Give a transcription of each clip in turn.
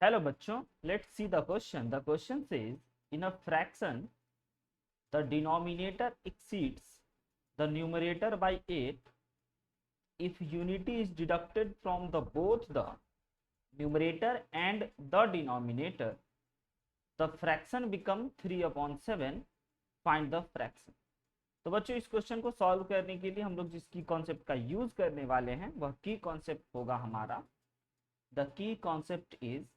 Hello बच्चों, let's see the question. The question says, in a fraction, the denominator exceeds the numerator by 8 if unity is deducted from the both the numerator and the denominator. The fraction become 3/7. Find the fraction. तो बच्चों इस question को solve करने के लिए हम लोग जिस की कॉन्सेप्ट का यूज करने वाले हैं वह की कॉन्सेप्ट होगा हमारा the key concept is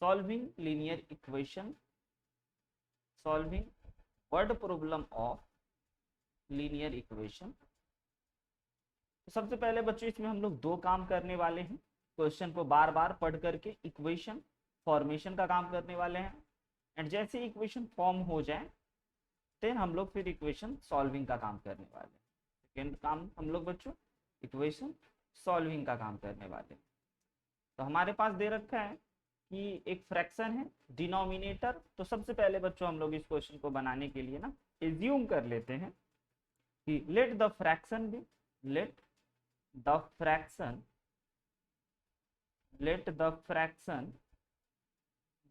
solving linear equation, solving word problem of linear equation. तो सबसे पहले बच्चों इसमें हम लोग दो काम करने वाले हैं. क्वेश्चन को बार बार पढ़ करके इक्वेशन फॉर्मेशन का काम करने वाले हैं, एंड जैसे इक्वेशन फॉर्म हो जाए देन हम लोग फिर इक्वेशन सॉल्विंग का काम करने वाले हैं. सेकेंड काम हम लोग बच्चों इक्वेशन सॉल्विंग का काम करने वाले हैं. तो हमारे पास दे रखा है कि एक फ्रैक्शन है डिनोमिनेटर. तो सबसे पहले बच्चों हम लोग इस क्वेश्चन को बनाने के लिए ना एज्यूम कर लेते हैं कि let the fraction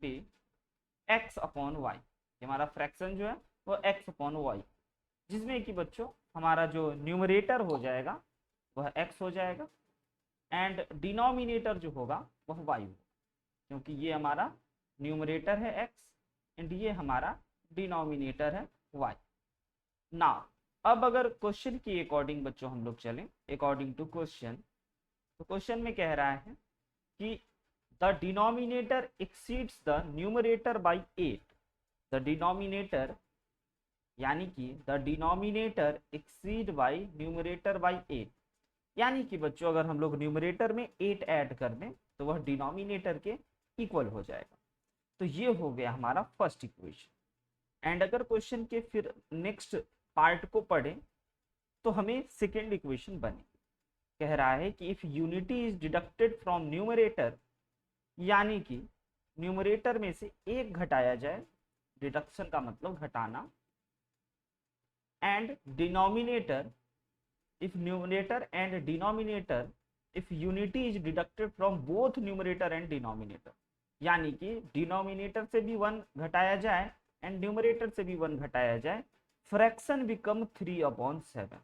be x upon y. हमारा फ्रैक्शन जो है वो x अपॉन y, जिसमें कि बच्चों हमारा जो न्यूमरेटर हो जाएगा वह x हो जाएगा एंड डिनोमिनेटर जो होगा वह y होगा, क्योंकि ये हमारा न्यूमरेटर है x एंड ये हमारा डिनोमिनेटर है y. ना अब अगर क्वेश्चन की अकॉर्डिंग बच्चों हम लोग चलें अकॉर्डिंग टू क्वेश्चन, तो क्वेश्चन में कह रहा है कि the denominator exceeds the numerator bye 8. The denominator यानी कि the denominator exceed bye numerator bye 8, यानी कि बच्चों अगर हम लोग न्यूमरेटर में 8 ऐड कर दें तो वह डिनोमिनेटर के इक्वल हो जाएगा. तो ये हो गया हमारा फर्स्ट इक्वेशन. एंड अगर क्वेश्चन के फिर नेक्स्ट पार्ट को पढ़ें तो हमें सेकेंड इक्वेशन बनेगी. कह रहा है कि if unity is deducted from numerator, यानी कि न्यूमरेटर में से एक घटाया जाए, डिडक्शन का मतलब घटाना, and denominator if numerator and denominator if unity is deducted from both numerator and denominator, यानी कि डिनोमिनेटर से भी 1 घटाया जाए एंड न्यूमरेटर से भी 1 घटाया जाए, फ्रैक्शन बिकम 3/7.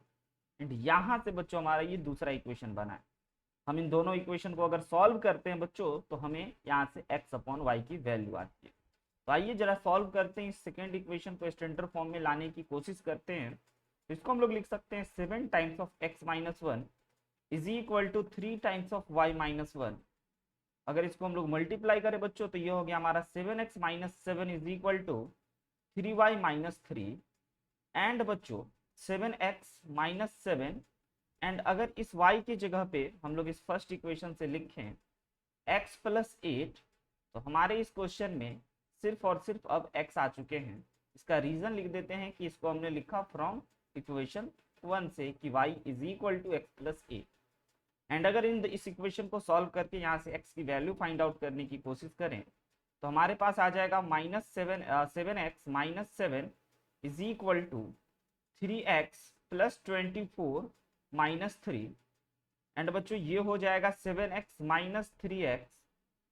एंड यहां से बच्चों हमारा ये दूसरा इक्वेशन बना है. हम इन दोनों इक्वेशन को अगर सॉल्व करते हैं बच्चों तो हमें यहाँ से x अपॉन वाई की वैल्यू आती है. तो आइए जरा सॉल्व करते हैं, इस सेकेंड इक्वेशन को स्टैंडर्ड फॉर्म में लाने की कोशिश करते हैं. इसको हम लोग लिख सकते हैं 7 times of x minus 1 is equal to 3 times of y minus 1. अगर इसको हम लोग मल्टीप्लाई करें बच्चों तो ये हो गया हमारा 7x minus 7 is equal to 3y minus 3. And बच्चों 7x माइनस 7, एंड अगर इस y की जगह पे हम लोग इस फर्स्ट इक्वेशन से लिखें x प्लस 8, तो हमारे इस क्वेश्चन में सिर्फ और सिर्फ अब x आ चुके हैं. इसका रीजन लिख देते हैं कि इसको हमने लिखा फ्रॉम इक्वेशन 1 से कि y is equal to x plus 8. And अगर इस इक्वेशन को सॉल्व करके यहाँ से x की वैल्यू फाइंड आउट करने की कोशिश करें तो हमारे पास आ जाएगा -7x minus 7 is equal to 3x plus 24 minus 3. And बच्चों ये हो जाएगा 7x minus 3x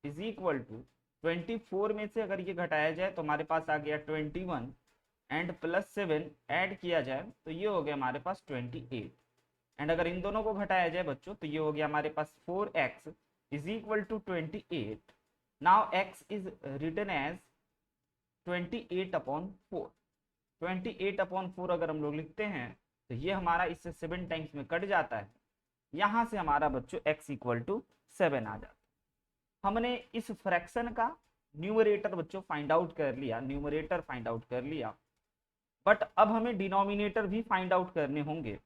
is equal to 24 में से अगर ये घटाया जाए तो हमारे पास आ गया 21 एंड प्लस 7 ऐड किया जाए तो ये हो गया हमारे पास 28. एंड अगर इन दोनों को घटाया जाए बच्चों तो ये हो गया हमारे पास 4x is equal to 28. Now x is written as 28/4. 28/4 अगर हम लोग लिखते हैं तो ये हमारा इससे 7 टाइम्स में कट जाता है. यहां से हमारा बच्चों x इक्वल टू 7 आ जाता है. हमने इस फ्रैक्शन का न्यूमरेटर बच्चों फाइंड आउट कर लिया, न्यूमरेटर फाइंड आउट कर लिया, बट अब हमें डिनोमिनेटर भी फाइंड आउट करने होंगे.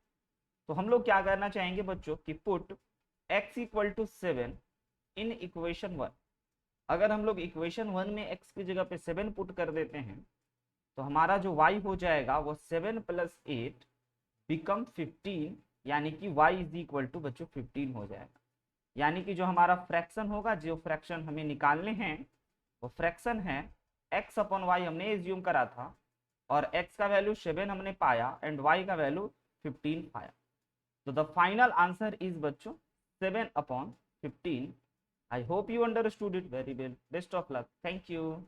तो हम लोग क्या करना चाहेंगे बच्चों कि put x equal to 7 in equation 1. अगर हम लोग इक्वेशन 1 में x की जगह पे 7 पुट कर देते हैं तो हमारा जो y हो जाएगा वो 7 प्लस 8 बिकम 15, यानी कि y इज इक्वल टू बच्चों 15 हो जाएगा. यानी कि जो हमारा फ्रैक्शन होगा, जो फ्रैक्शन हमें निकालने हैं वो फ्रैक्शन है x अपॉन वाई हमने एज्यूम करा था, और x का वैल्यू 7 हमने पाया एंड y का वैल्यू 15 पाया. तो द फाइनल आंसर इज बच्चों 7/15. 15. I hope you understood it very well. Best of luck. Thank you.